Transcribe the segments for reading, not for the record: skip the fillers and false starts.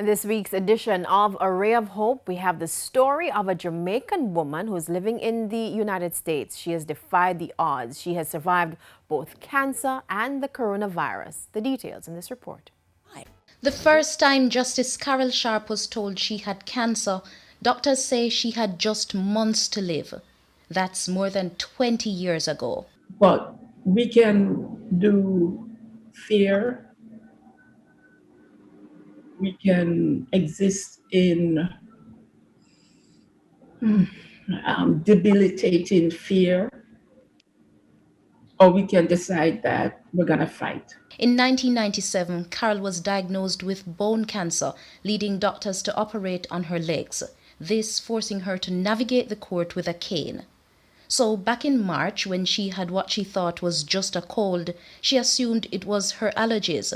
In this week's edition of A Ray of Hope, we have the story of a Jamaican woman who is living in the United States. She has defied the odds. She has survived both cancer and the coronavirus. The details in this report. The first time Justice Carol Sharp was told she had cancer, doctors say she had just months to live. That's more than 20 years ago. But we can do fear. We can exist in debilitating fear, or we can decide that we're going to fight. In 1997, Carol was diagnosed with bone cancer, leading doctors to operate on her legs, this forcing her to navigate the court with a cane. So back in March, when she had what she thought was just a cold, she assumed it was her allergies.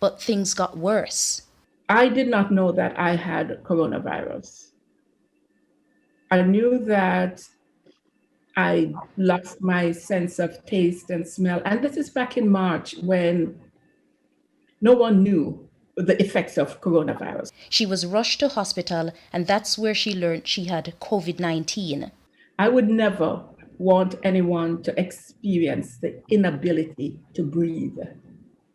But things got worse. I did not know that I had coronavirus. I knew that I lost my sense of taste and smell. And this is back in March when no one knew the effects of coronavirus. She was rushed to hospital, and that's where she learned she had COVID-19. I would never want anyone to experience the inability to breathe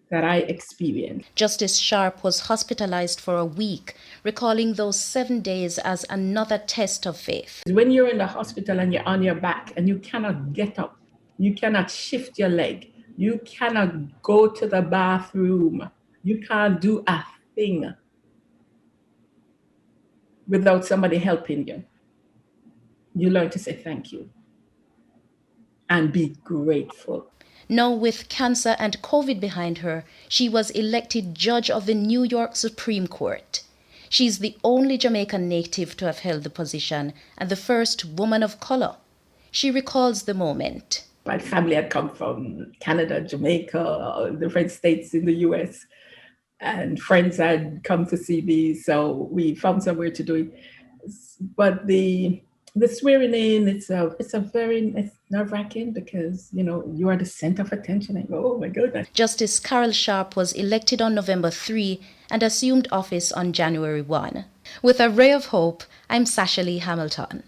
that I experienced. Justice Sharp was hospitalized for a week, recalling those 7 days as another test of faith. When you're in the hospital and you're on your back and you cannot get up, you cannot shift your leg, you cannot go to the bathroom, you can't do a thing without somebody helping you. You learn to say thank you and be grateful. Now, with cancer and COVID behind her, she was elected judge of the New York Supreme Court. She's the only Jamaican native to have held the position and the first woman of color. She recalls the moment. My family had come from Canada, Jamaica, different states in the US, and friends had come to see me, so we found somewhere to do it. But the swearing in, it's nerve-wracking because, you are the center of attention. And oh my goodness. Justice Carol Sharp was elected on November 3 and assumed office on January 1. With A Ray of Hope, I'm Sasha Lee Hamilton.